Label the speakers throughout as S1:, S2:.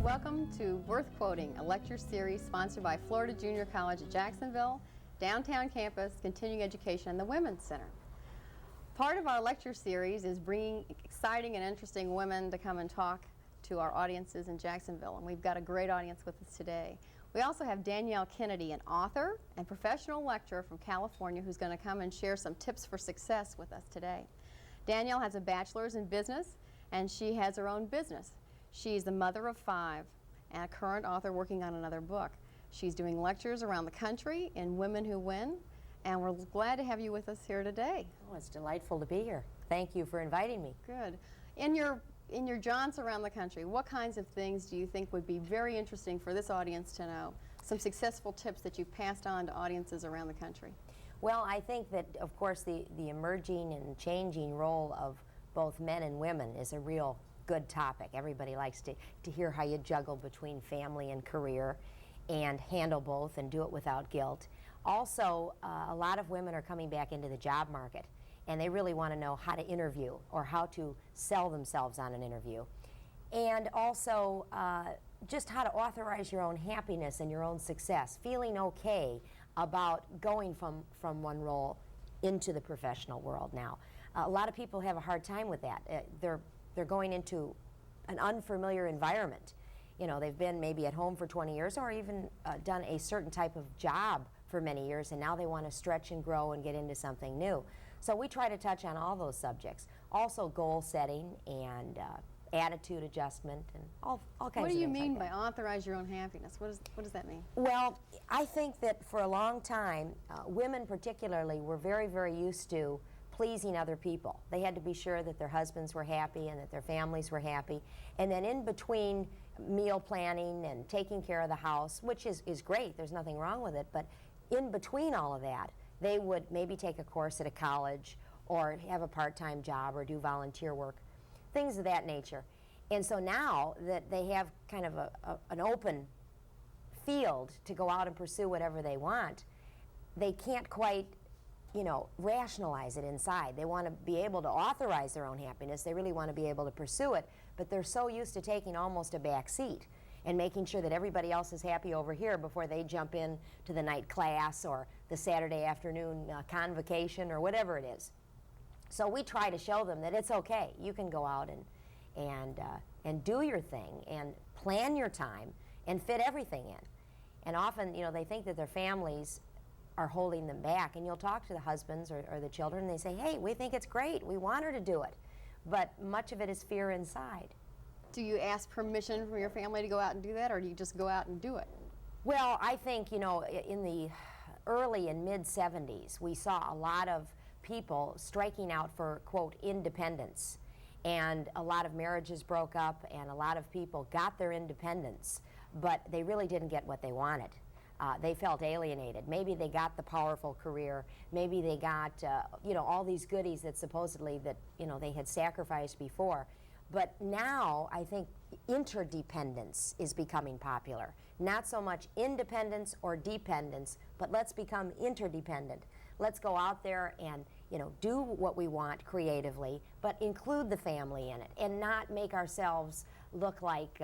S1: Welcome to Worth Quoting, a lecture series sponsored by Florida Junior College at Jacksonville, Downtown Campus, Continuing Education, and the Women's Center. Part of our lecture series is bringing exciting and interesting women to come and talk to our audiences in Jacksonville, and we've got a great audience with us today. We also have Danielle Kennedy, an author and professional lecturer from California, who's going to come and share some tips for success with us today. Danielle has a bachelor's in business, and she has her own business. She's the mother of 5 and a current author working on another book. She's doing lectures around the country in Women Who Win, and we're glad to have you with us here today.
S2: Oh, it's delightful to be here. Thank you for inviting me.
S1: Good. In your jaunts around the country, what kinds of things do you think would be very interesting for this audience to know? Some successful tips that you've passed on to audiences around the country.
S2: Well, I think that, of course, the emerging and changing role of both men and women is a real good topic. Everybody likes to hear how you juggle between family and career and handle both and do it without guilt. Also, a lot of women are coming back into the job market, and they really want to know how to interview or how to sell themselves on an interview. And also, just how to authorize your own happiness and your own success, feeling okay about going from one role into the professional world now. A lot of people have a hard time with that. They're going into an unfamiliar environment. You know, they've been maybe at home for 20 years or even done a certain type of job for many years, and now they want to stretch and grow and get into something new. So we try to touch on all those subjects. Also goal setting and attitude adjustment and all kinds of things.
S1: What do you mean
S2: like
S1: by authorize your own happiness? What does that mean?
S2: Well, I think that for a long time, women particularly were very, very used to pleasing other people. They had to be sure that their husbands were happy and that their families were happy. And then in between meal planning and taking care of the house, which is great, there's nothing wrong with it, but in between all of that, they would maybe take a course at a college or have a part-time job or do volunteer work, things of that nature. And so now that they have kind of an open field to go out and pursue whatever they want, they can't quite rationalize it inside. They want to be able to authorize their own happiness. They really want to be able to pursue it, but they're so used to taking almost a back seat and making sure that everybody else is happy over here before they jump in to the night class or the Saturday afternoon convocation or whatever it is. So we try to show them that it's okay. You can go out and do your thing and plan your time and fit everything in. And often, they think that their families are holding them back, and you'll talk to the husbands or the children and they say, hey, we think it's great, we want her to do it, but much of it is fear inside.
S1: Do you ask permission from your family to go out and do that, or do you just go out and do it?
S2: Well, I think, in the early and mid-70s, we saw a lot of people striking out for, quote, independence, and a lot of marriages broke up and a lot of people got their independence, but they really didn't get what they wanted. They felt alienated. Maybe they got the powerful career. Maybe they got, all these goodies that supposedly that, they had sacrificed before. But now I think interdependence is becoming popular. Not so much independence or dependence, but let's become interdependent. Let's go out there and, do what we want creatively, but include the family in it and not make ourselves look like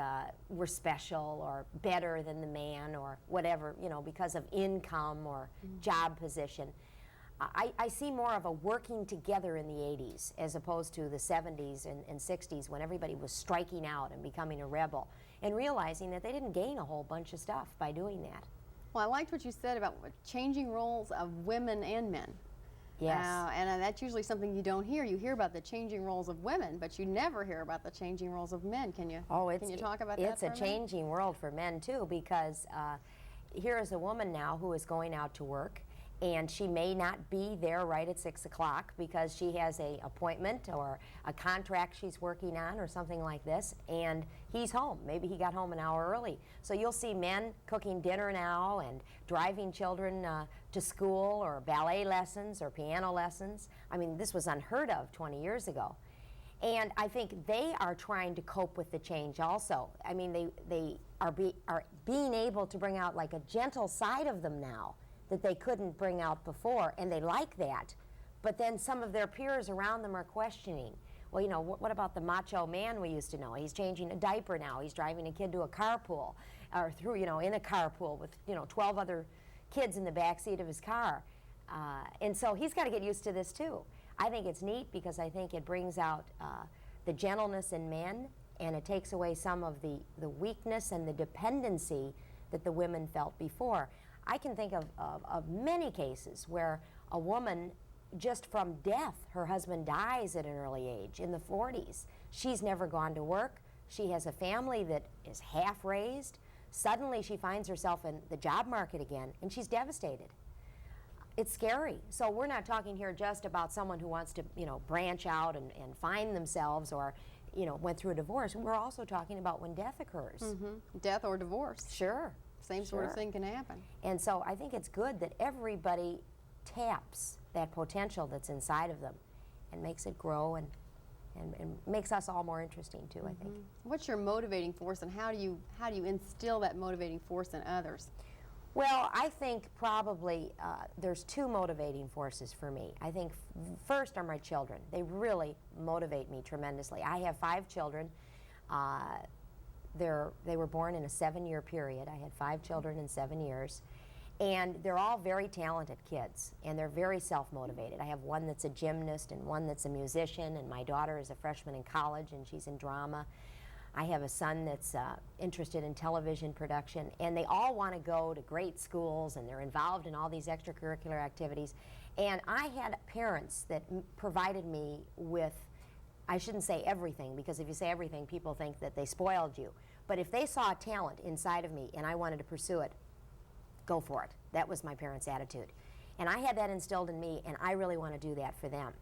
S2: we're special or better than the man or whatever, because of income or job position. I see more of a working together in the 80s as opposed to the 70s and 60s when everybody was striking out and becoming a rebel and realizing that they didn't gain a whole bunch of stuff by doing that.
S1: Well, I liked what you said about changing roles of women and men.
S2: Yes.
S1: And that's usually something you don't hear. You hear about the changing roles of women, but you never hear about the changing roles of men. Can you talk about that
S2: It's a changing world for men, too, because here is a woman now who is going out to work, and she may not be there right at 6 o'clock because she has an appointment or a contract she's working on or something like this, and he's home. Maybe he got home an hour early. So you'll see men cooking dinner now and driving children to school or ballet lessons or piano lessons. I mean, this was unheard of 20 years ago. And I think they are trying to cope with the change also. I mean, they are being able to bring out like a gentle side of them now that they couldn't bring out before, and they like that. But then some of their peers around them are questioning, Well, you know, what about the macho man we used to know? He's changing a diaper now. He's driving a kid to a carpool, or through, you know, in a carpool with, you know, 12 other kids in the back seat of his car. And so he's got to get used to this too. I think it's neat because I think it brings out the gentleness in men, and it takes away some of the weakness and the dependency that the women felt before. I can think of many cases where a woman, just from death, her husband dies at an early age, in the 40s. She's never gone to work. She has a family that is half raised. Suddenly she finds herself in the job market again, and she's devastated. It's scary. So we're not talking here just about someone who wants to, you know, branch out and find themselves, or, you know, went through a divorce. We're also talking about when death occurs.
S1: Mm-hmm. Death or divorce.
S2: Sure.
S1: Same sort of thing can happen.
S2: And so I think it's good that everybody taps that potential that's inside of them and makes it grow, and makes us all more interesting too, I think.
S1: What's your motivating force, and how do you instill that motivating force in others?
S2: Well, I think probably there's two motivating forces for me. I think first are my children. They really motivate me tremendously. I have 5 children. They were born in a 7-year period. I had 5 children in 7 years. And they're all very talented kids, and they're very self-motivated. I have one that's a gymnast and one that's a musician, and my daughter is a freshman in college and she's in drama. I have a son that's interested in television production, and they all want to go to great schools, and they're involved in all these extracurricular activities. And I had parents that provided me with, I shouldn't say everything, because if you say everything, people think that they spoiled you. But if they saw a talent inside of me and I wanted to pursue it, go for it. That was my parents' attitude. And I had that instilled in me, and I really want to do that for them.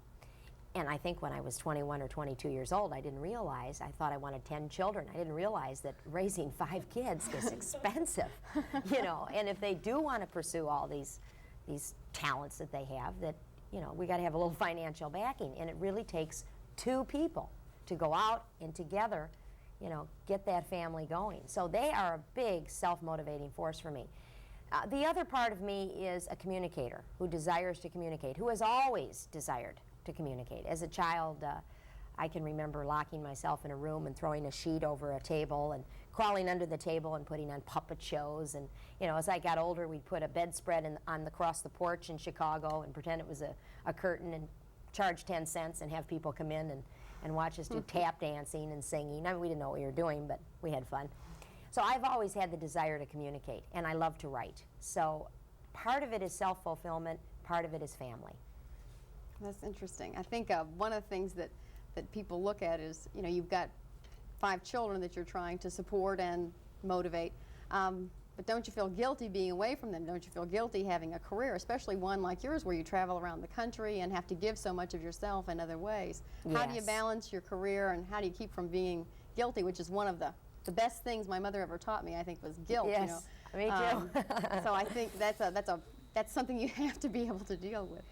S2: And I think when I was 21 or 22 years old, I didn't realize, I thought I wanted 10 children. I didn't realize that raising 5 kids is expensive, you know. And if they do want to pursue all these talents that they have, that, you know, we got to have a little financial backing. And it really takes 2 people to go out and together, you know, get that family going. So they are a big self-motivating force for me. The other part of me is a communicator who desires to communicate, who has always desired to communicate. As a child, I can remember locking myself in a room and throwing a sheet over a table and crawling under the table and putting on puppet shows. And, you know, as I got older, we'd put a bedspread across the porch in Chicago and pretend it was a curtain and charge 10 cents and have people come in and watch us do tap dancing and singing. I mean, we didn't know what we were doing, but we had fun. So I've always had the desire to communicate, and I love to write. So part of it is self-fulfillment, part of it is family.
S1: That's interesting. I think one of the things that people look at is, you know, you've got 5 children that you're trying to support and motivate, but don't you feel guilty being away from them? Don't you feel guilty having a career, especially one like yours where you travel around the country and have to give so much of yourself in other ways?
S2: Yes.
S1: How do you balance your career, and how do you keep from being guilty, which is one of the best things my mother ever taught me, I think, was guilt.
S2: Yes,
S1: you know?
S2: me too.
S1: So I think that's something you have to be able to deal with.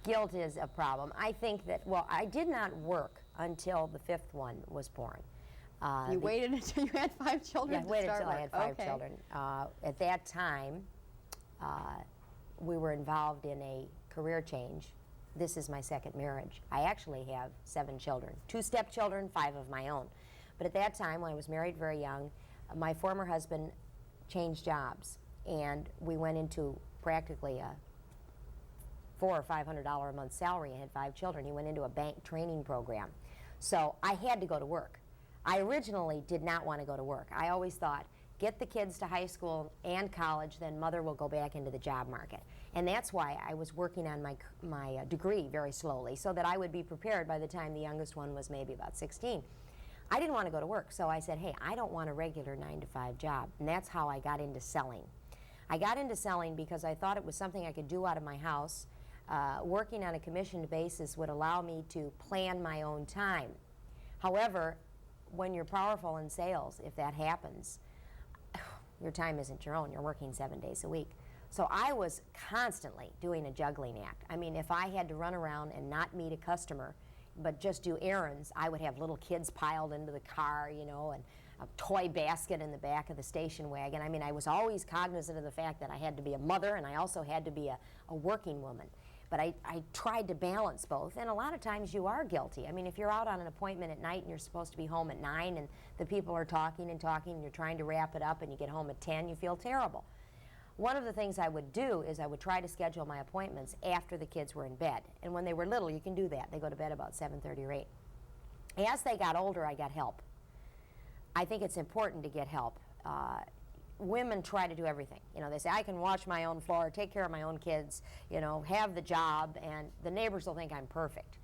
S2: Guilt is a problem. I think that, well, I did not work until the 5th one was born.
S1: You waited until you had 5 children
S2: Yeah,
S1: to
S2: waited
S1: start
S2: until I
S1: work.
S2: had 5
S1: Okay.
S2: children. At that time, we were involved in a career change. This is my 2nd marriage. I actually have 7 children, 2 stepchildren, 5 of my own. But at that time, when I was married very young, my former husband changed jobs, and we went into practically a $400 or $500 a month salary. I had 5 children. He went into a bank training program. So I had to go to work. I originally did not want to go to work. I always thought, get the kids to high school and college, then mother will go back into the job market. And that's why I was working on my degree very slowly, so that I would be prepared by the time the youngest one was maybe about 16. I didn't want to go to work, so I said, hey, I don't want a regular 9-to-5 job. And that's how I got into selling. I got into selling because I thought it was something I could do out of my house. Working on a commissioned basis would allow me to plan my own time. However, when you're powerful in sales, if that happens, your time isn't your own. You're working 7 days a week. So I was constantly doing a juggling act. I mean, if I had to run around and not meet a customer, but just do errands, I would have little kids piled into the car, you know, and a toy basket in the back of the station wagon. I mean, I was always cognizant of the fact that I had to be a mother, and I also had to be a working woman. But I tried to balance both, and a lot of times you are guilty. I mean, if you're out on an appointment at night and you're supposed to be home at 9 and the people are talking and talking and you're trying to wrap it up and you get home at 10, you feel terrible. One of the things I would do is I would try to schedule my appointments after the kids were in bed. And when they were little, you can do that. They go to bed about 7:30 or 8. As they got older, I got help. I think it's important to get help. Women try to do everything. You know, they say, I can wash my own floor, take care of my own kids, you know, have the job, and the neighbors will think I'm perfect.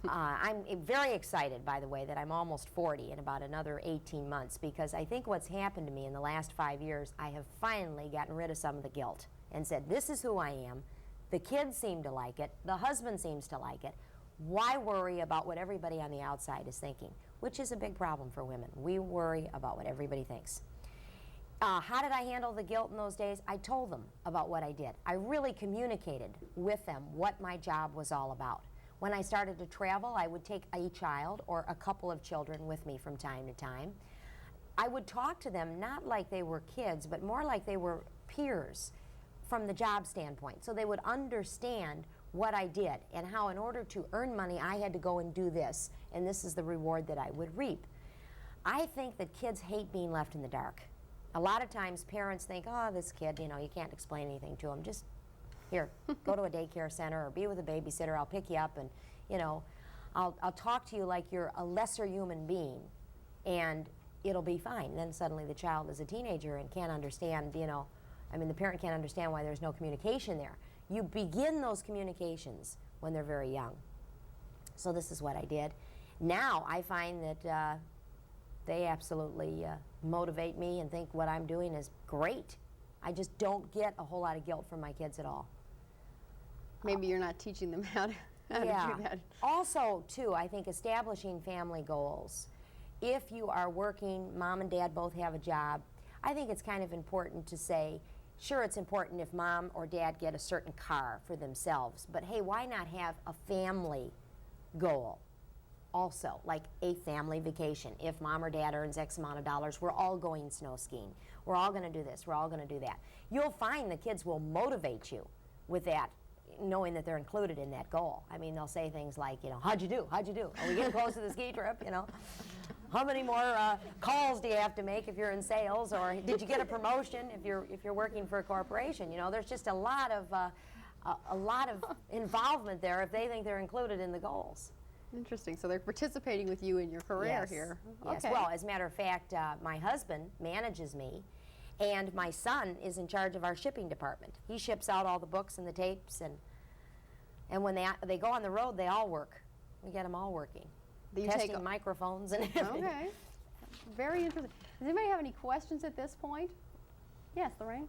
S2: I'm very excited, by the way, that I'm almost 40 in about another 18 months, because I think what's happened to me in the last 5 years, I have finally gotten rid of some of the guilt and said, this is who I am. The kids seem to like it. The husband seems to like it. Why worry about what everybody on the outside is thinking? Which is a big problem for women. We worry about what everybody thinks. How did I handle the guilt in those days? I told them about what I did. I really communicated with them what my job was all about. When I started to travel, I would take a child or a couple of children with me from time to time. I would talk to them not like they were kids, but more like they were peers from the job standpoint. So they would understand what I did and how in order to earn money, I had to go and do this, and this is the reward that I would reap. I think that kids hate being left in the dark. A lot of times parents think, oh, this kid, you know, you can't explain anything to him. Just, here, go to a daycare center or be with a babysitter. I'll pick you up and, you know, I'll talk to you like you're a lesser human being and it'll be fine. And then suddenly the child is a teenager and can't understand, you know, I mean, the parent can't understand why there's no communication there. You begin those communications when they're very young. So this is what I did. Now I find that they absolutely motivate me and think what I'm doing is great. I just don't get a whole lot of guilt from my kids at all.
S1: Maybe you're not teaching them how to do that.
S2: Also, too, I think establishing family goals. If you are working, mom and dad both have a job, I think it's kind of important to say, sure, it's important if mom or dad get a certain car for themselves, but hey, why not have a family goal? Also, like a family vacation. If mom or dad earns X amount of dollars, we're all going snow skiing. We're all going to do this. We're all going to do that. You'll find the kids will motivate you with that, knowing that they're included in that goal. I mean, they'll say things like, you know, how'd you do? How'd you do? Are we getting close to the ski trip? You know, how many more calls do you have to make if you're in sales? Or did you get a promotion if you're working for a corporation? You know, there's just a lot of involvement there if they think they're included in the goals.
S1: Interesting. So they're participating with you in your career here.
S2: Yes.
S1: Okay.
S2: Well, as a matter of fact, my husband manages me, and my son is in charge of our shipping department. He ships out all the books and the tapes, and when they go on the road, they all work. We get them all working, testing microphones and everything.
S1: Okay. Very interesting. Does anybody have any questions at this point? Yes, Lorraine.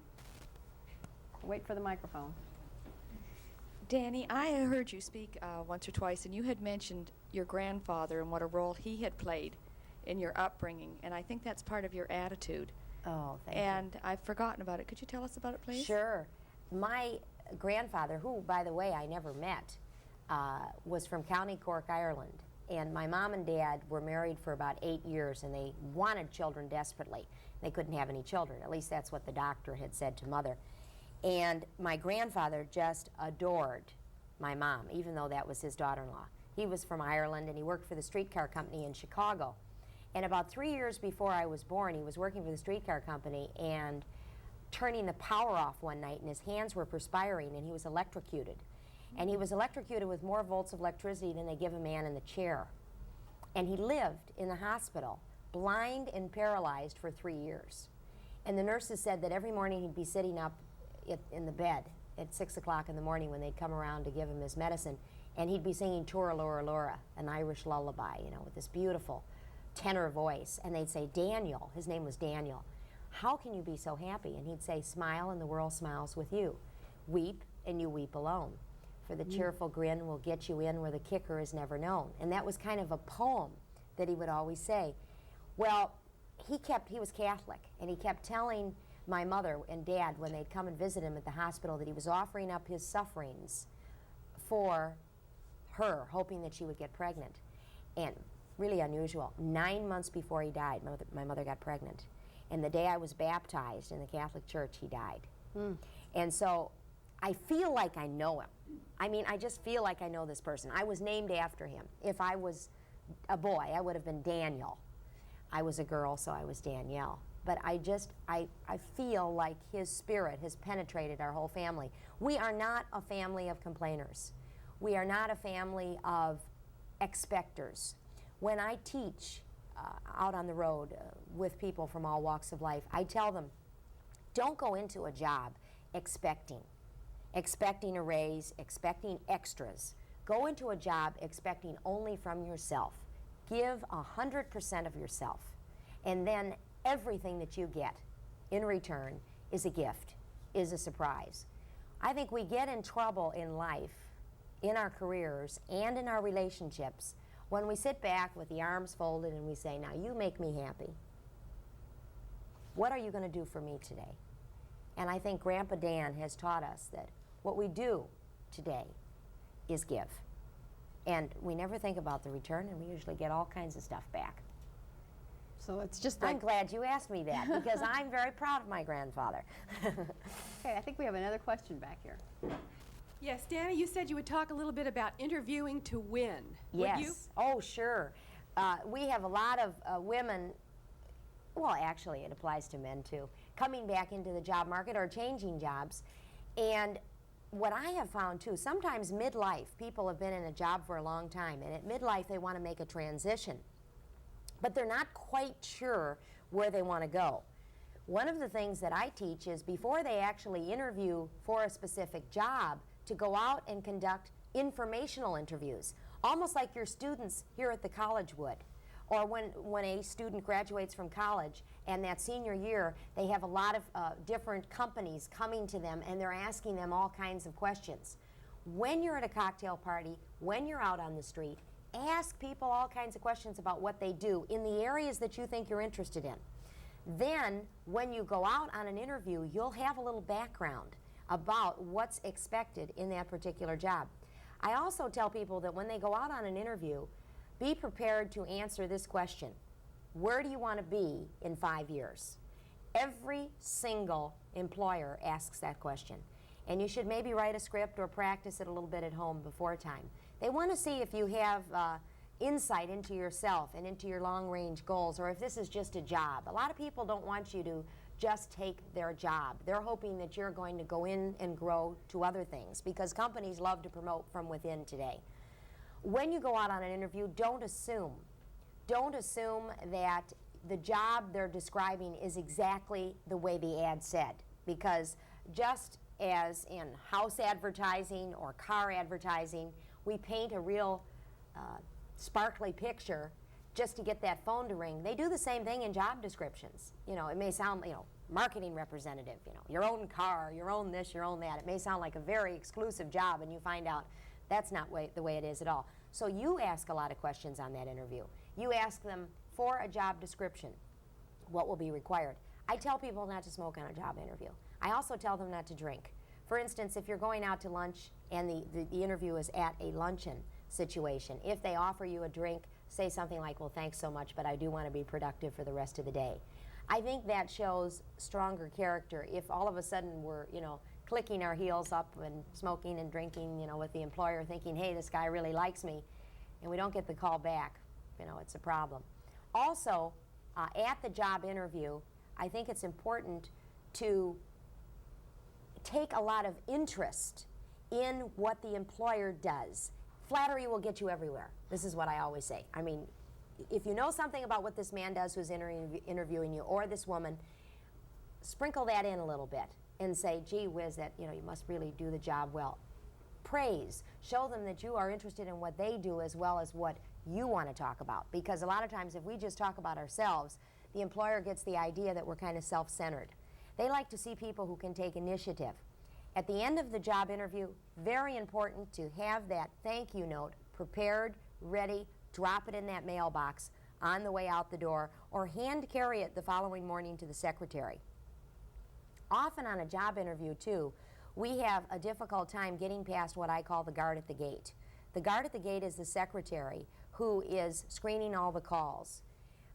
S1: Wait for the microphone.
S3: Danny, I heard you speak once or twice, and you had mentioned your grandfather and what a role he had played in your upbringing, and I think that's part of your attitude.
S2: Oh, thank you.
S3: And I've forgotten about it. Could you tell us about it, please?
S2: Sure. My grandfather, who, by the way, I never met, was from County Cork, Ireland. And my mom and dad were married for about 8 years, and they wanted children desperately. They couldn't have any children. At least that's what the doctor had said to Mother. And my grandfather just adored my mom, even though that was his daughter-in-law. He was from Ireland, and he worked for the streetcar company in Chicago. And about 3 years before I was born, he was working for the streetcar company and turning the power off one night, and his hands were perspiring, and he was electrocuted. And he was electrocuted with more volts of electricity than they give a man in the chair. And he lived in the hospital, blind and paralyzed for 3 years. And the nurses said that every morning he'd be sitting up in the bed at 6 o'clock in the morning when they'd come around to give him his medicine, and he'd be singing Tora Lora Lora, an Irish lullaby, you know, with this beautiful tenor voice. And they'd say, Daniel, his name was Daniel, how can you be so happy? And he'd say, smile and the world smiles with you. Weep and you weep alone. For the cheerful grin will get you in where the kicker is never known. And that was kind of a poem that he would always say. Well, he was Catholic, and he kept telling my mother and dad when they'd come and visit him at the hospital that he was offering up his sufferings for her, hoping that she would get pregnant. And really unusual, 9 months before he died, my mother got pregnant. And the day I was baptized in the Catholic Church, he died. And so I feel like I know him. I mean, I just feel like I know this person. I was named after him. If I was a boy, I would have been Daniel. I was a girl, so I was Danielle. But I feel like his spirit has penetrated our whole family. We are not a family of complainers. We are not a family of expectors. When I teach out on the road with people from all walks of life, I tell them, don't go into a job expecting a raise, expecting extras. Go into a job expecting only from yourself. Give 100% of yourself, and then everything that you get in return is a gift, is a surprise. I think we get in trouble in life, in our careers, and in our relationships when we sit back with the arms folded and we say, now you make me happy. What are you going to do for me today? And I think Grandpa Dan has taught us that what we do today is give. And we never think about the return, and we usually get all kinds of stuff back.
S1: So it's just like...
S2: I'm glad you asked me that, because I'm very proud of my grandfather.
S1: Okay, I think we have another question back here.
S4: Yes, Danny, you said you would talk a little bit about interviewing to win.
S2: Yes.
S4: Would you?
S2: Oh, sure. We have a lot of women, well, actually it applies to men too, coming back into the job market or changing jobs. And what I have found too, sometimes midlife, people have been in a job for a long time, and at midlife they want to make a transition, but they're not quite sure where they want to go. One of the things that I teach is before they actually interview for a specific job, to go out and conduct informational interviews, almost like your students here at the college would. Or when a student graduates from college and that senior year, they have a lot of different companies coming to them and they're asking them all kinds of questions. When you're at a cocktail party, when you're out on the street, ask people all kinds of questions about what they do in the areas that you think you're interested in. Then, when you go out on an interview, you'll have a little background about what's expected in that particular job. I also tell people that when they go out on an interview, be prepared to answer this question: where do you want to be in 5 years? Every single employer asks that question. And you should maybe write a script or practice it a little bit at home before time. They want to see if you have insight into yourself and into your long-range goals, or if this is just a job. A lot of people don't want you to just take their job. They're hoping that you're going to go in and grow to other things, because companies love to promote from within today. When you go out on an interview, don't assume. Don't assume that the job they're describing is exactly the way the ad said, because just as in house advertising or car advertising, we paint a real sparkly picture just to get that phone to ring. They do the same thing in job descriptions. You know, it may sound, marketing representative, your own car, your own this, your own that. It may sound like a very exclusive job, and you find out that's not the way it is at all. So you ask a lot of questions on that interview. You ask them for a job description, what will be required. I tell people not to smoke on a job interview. I also tell them not to drink. For instance, if you're going out to lunch and the interview is at a luncheon situation, if they offer you a drink, say something like, well, thanks so much, but I do want to be productive for the rest of the day. I think that shows stronger character. If all of a sudden we're, clicking our heels up and smoking and drinking, with the employer thinking, hey, this guy really likes me, and we don't get the call back, it's a problem. Also, at the job interview, I think it's important to take a lot of interest in what the employer does. Flattery will get you everywhere. This is what I always say. I mean, if you know something about what this man does who's interviewing you, or this woman, sprinkle that in a little bit and say, gee whiz, that you must really do the job well. Praise. Show them that you are interested in what they do as well as what you want to talk about. Because a lot of times if we just talk about ourselves, the employer gets the idea that we're kind of self-centered. They like to see people who can take initiative. At the end of the job interview, very important to have that thank you note prepared, ready, drop it in that mailbox on the way out the door, or hand carry it the following morning to the secretary. Often on a job interview too, we have a difficult time getting past what I call the guard at the gate. The guard at the gate is the secretary who is screening all the calls.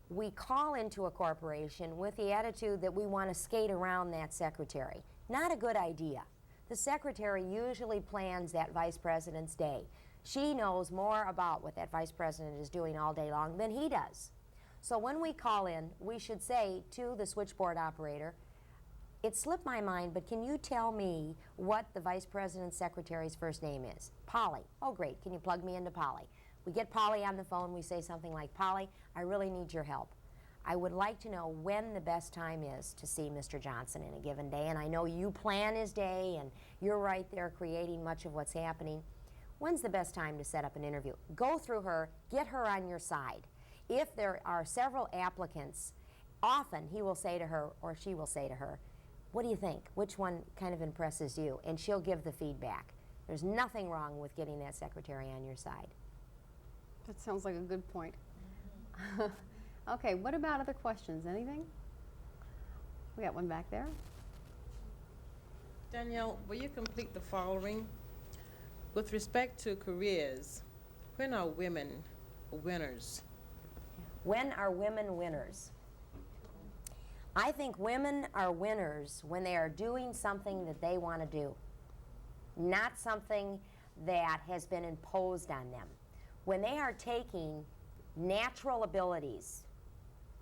S2: We call into a corporation with the attitude that we want to skate around that secretary. Not a good idea. The secretary usually plans that vice president's day. She knows more about what that vice president is doing all day long than he does. So when we call in, we should say to the switchboard operator, it slipped my mind, but can you tell me what the vice president's secretary's first name is? Polly. Oh, great. Can you plug me into Polly? We get Polly on the phone. We say something like, Polly, I really need your help. I would like to know when the best time is to see Mr. Johnson in a given day, and I know you plan his day, and you're right there creating much of what's happening. When's the best time to set up an interview? Go through her, get her on your side. If there are several applicants, often he will say to her, or she will say to her, what do you think? Which one kind of impresses you? And she'll give the feedback. There's nothing wrong with getting that secretary on your side.
S1: That sounds like a good point. Okay, what about other questions? Anything? We got one back there.
S5: Danielle, will you complete the following? With respect to careers, when are women winners?
S2: When are women winners? I think women are winners when they are doing something that they want to do, not something that has been imposed on them. When they are taking natural abilities,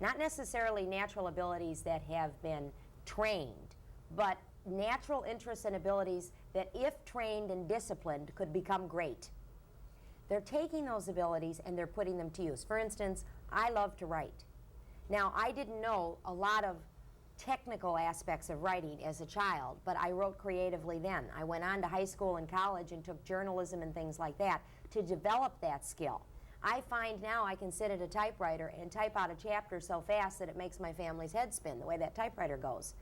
S2: not necessarily natural abilities that have been trained, but natural interests and abilities that, if trained and disciplined, could become great. They're taking those abilities and they're putting them to use. For instance, I love to write. Now, I didn't know a lot of technical aspects of writing as a child, but I wrote creatively then. I went on to high school and college and took journalism and things like that to develop that skill. I find now I can sit at a typewriter and type out a chapter so fast that it makes my family's head spin, the way that typewriter goes.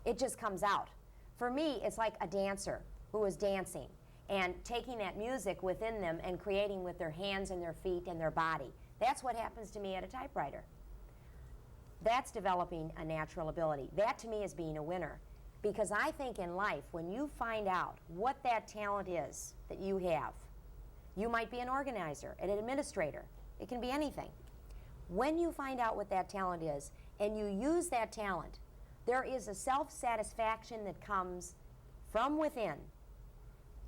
S2: It just comes out. For me, it's like a dancer who is dancing and taking that music within them and creating with their hands and their feet and their body. That's what happens to me at a typewriter. That's developing a natural ability. That to me is being a winner. Because I think in life, when you find out what that talent is that you have, you might be an organizer, an administrator. It can be anything. When you find out what that talent is and you use that talent, there is a self-satisfaction that comes from within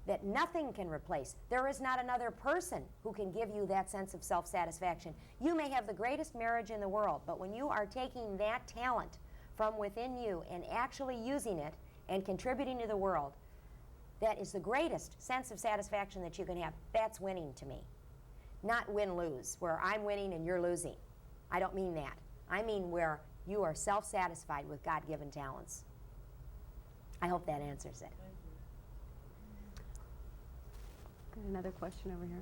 S2: that nothing can replace. There is not another person who can give you that sense of self-satisfaction. You may have the greatest marriage in the world, but when you are taking that talent from within you and actually using it and contributing to the world, that is the greatest sense of satisfaction that you can have. That's winning to me. Not win-lose, where I'm winning and you're losing. I don't mean that. I mean where you are self-satisfied with God-given talents. I hope that answers it.
S1: Got another question over here.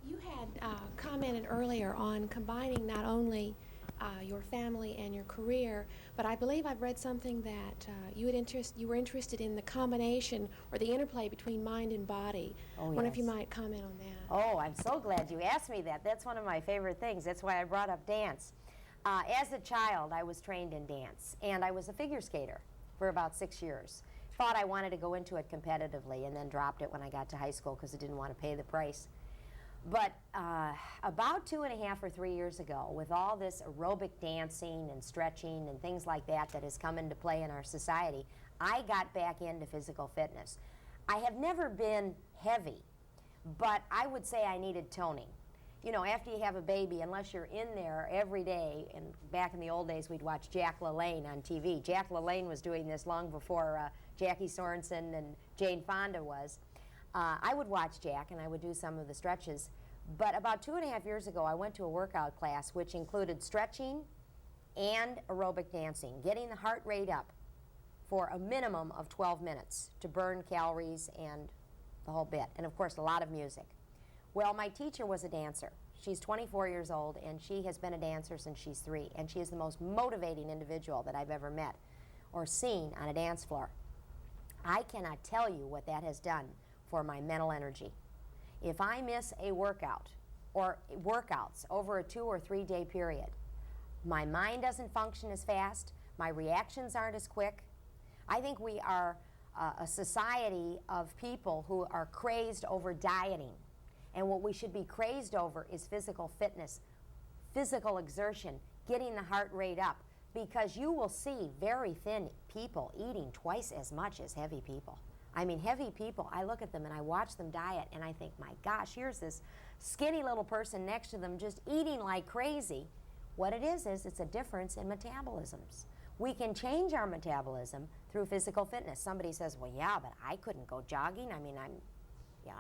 S6: You had commented earlier on combining not only your family and your career, but I believe I've read something that you were interested in the combination or the interplay between mind and body.
S2: Oh,
S6: I wonder if you
S2: yes.
S6: might comment on that.
S2: Oh, I'm so glad you asked me that. That's one of my favorite things. That's why I brought up dance. As a child, I was trained in dance, and I was a figure skater for about 6 years. Thought I wanted to go into it competitively and then dropped it when I got to high school because I didn't want to pay the price. But about 2.5 or 3 years ago, with all this aerobic dancing and stretching and things like that that has come into play in our society, I got back into physical fitness. I have never been heavy, but I would say I needed toning. You know, after you have a baby, unless you're in there every day, and back in the old days we'd watch Jack LaLanne on TV. Jack LaLanne was doing this long before Jackie Sorensen and Jane Fonda was. I would watch Jack and I would do some of the stretches. But about 2.5 years ago, I went to a workout class which included stretching and aerobic dancing, getting the heart rate up for a minimum of 12 minutes to burn calories and the whole bit. And of course, a lot of music. Well, my teacher was a dancer. She's 24 years old and she has been a dancer since she's 3. And she is the most motivating individual that I've ever met or seen on a dance floor. I cannot tell you what that has done for my mental energy. If I miss a workout or workouts over a 2 or 3 day period, my mind doesn't function as fast, my reactions aren't as quick. I think we are a society of people who are crazed over dieting. And what we should be crazed over is physical fitness, physical exertion, getting the heart rate up, because you will see very thin people eating twice as much as heavy people. I mean, heavy people, I look at them and I watch them diet and I think, my gosh, here's this skinny little person next to them just eating like crazy. What it is it's a difference in metabolisms. We can change our metabolism through physical fitness. Somebody says, well, yeah, but I couldn't go jogging. I mean, I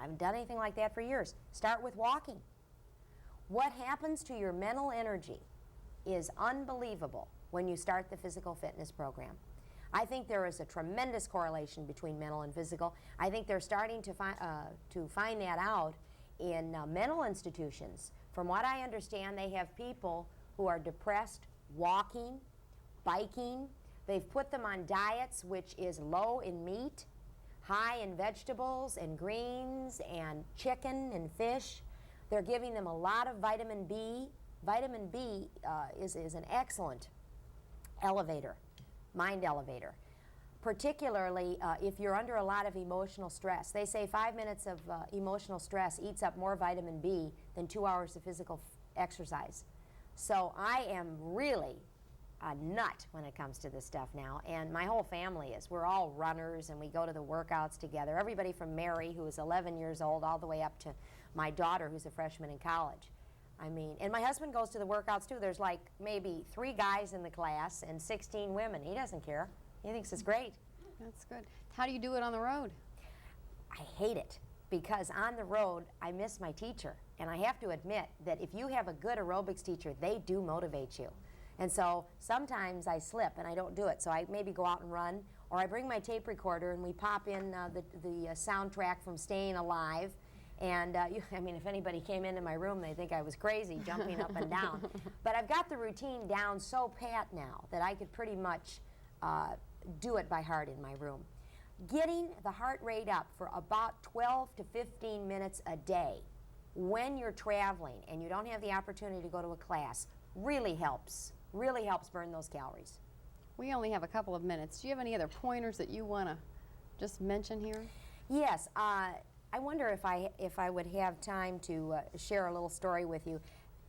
S2: haven't done anything like that for years. Start with walking. What happens to your mental energy is unbelievable when you start the physical fitness program. I think there is a tremendous correlation between mental and physical. I think they're starting to find that out in mental institutions. From what I understand, they have people who are depressed walking, biking. They've put them on diets which is low in meat, high in vegetables and greens and chicken and fish. They're giving them a lot of vitamin B. Vitamin B is an excellent elevator, mind elevator, particularly if you're under a lot of emotional stress. They say 5 minutes of emotional stress eats up more vitamin B than 2 hours of physical exercise. So I am really a nut when it comes to this stuff now, and my whole family is. We're all runners and we go to the workouts together. Everybody from Mary, who is 11 years old, all the way up to my daughter, who's a freshman in college. I mean, and my husband goes to the workouts too. There's like maybe 3 guys in the class and 16 women. He doesn't care. He thinks it's great.
S1: That's good. How do you do it on the road?
S2: I hate it because on the road I miss my teacher. And I have to admit that if you have a good aerobics teacher, they do motivate you. And so sometimes I slip and I don't do it. So I maybe go out and run, or I bring my tape recorder and we pop in the soundtrack from Staying Alive. And I mean, if anybody came into my room, they'd think I was crazy jumping up and down. But I've got the routine down so pat now that I could pretty much do it by heart in my room. Getting the heart rate up for about 12 to 15 minutes a day when you're traveling and you don't have the opportunity to go to a class really helps burn those calories.
S1: We only have a couple of minutes. Do you have any other pointers that you want to just mention here?
S2: Yes, I wonder if I would have time to share a little story with you.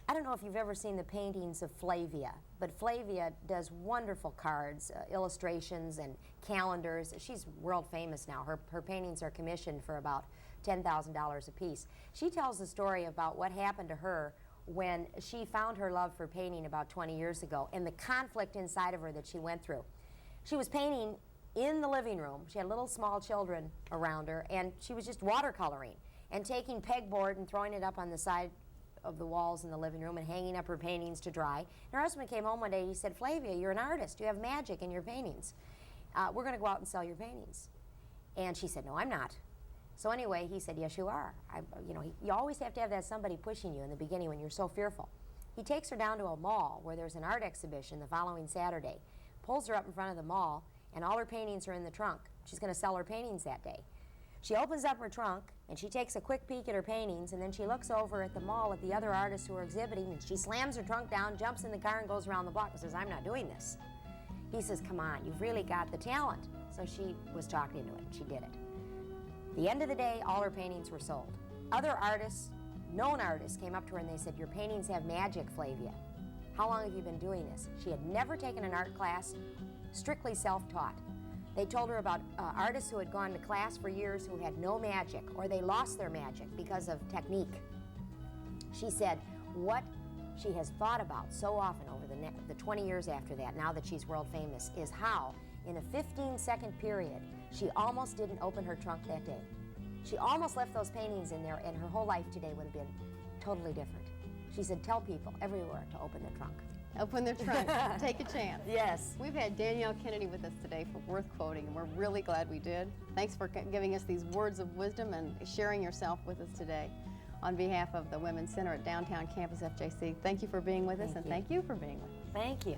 S2: I don't know if you've ever seen the paintings of Flavia, but Flavia does wonderful cards, illustrations, and calendars. She's world famous now. Her paintings are commissioned for about $10,000 a piece. She tells the story about what happened to her when she found her love for painting about 20 years ago and the conflict inside of her that she went through. She was painting in the living room. She had little small children around her, and she was just watercoloring and taking pegboard and throwing it up on the side of the walls in the living room and hanging up her paintings to dry. And her husband came home one day and he said, Flavia, you're an artist. You have magic in your paintings. We're going to go out and sell your paintings. And she said, no, I'm not. So anyway, he said, yes, you are. You always have to have that somebody pushing you in the beginning when you're so fearful. He takes her down to a mall where there's an art exhibition the following Saturday, pulls her up in front of the mall, and all her paintings are in the trunk. She's going to sell her paintings that day. She opens up her trunk, and she takes a quick peek at her paintings, and then she looks over at the mall at the other artists who are exhibiting, and she slams her trunk down, jumps in the car, and goes around the block and says, I'm not doing this. He says, come on, you've really got the talent. So she was talked into it, and she did it. At the end of the day, all her paintings were sold. Other artists, known artists, came up to her and they said, your paintings have magic, Flavia. How long have you been doing this? She had never taken an art class, strictly self-taught. They told her about artists who had gone to class for years who had no magic, or they lost their magic because of technique. She said what she has thought about so often over the 20 years after that, now that she's world famous, is how in a 15-second period she almost didn't open her trunk that day. She almost left those paintings in there, and her whole life today would have been totally different. She said, tell people everywhere to open their trunk.
S1: Open their trunk. Take a chance.
S2: Yes.
S1: We've had Danielle Kennedy with us today for Worth Quoting, and we're really glad we did. Thanks for giving us these words of wisdom and sharing yourself with us today. On behalf of the Women's Center at Downtown Campus FJC, thank you for being with us, and thank you for being with us.
S2: Thank you.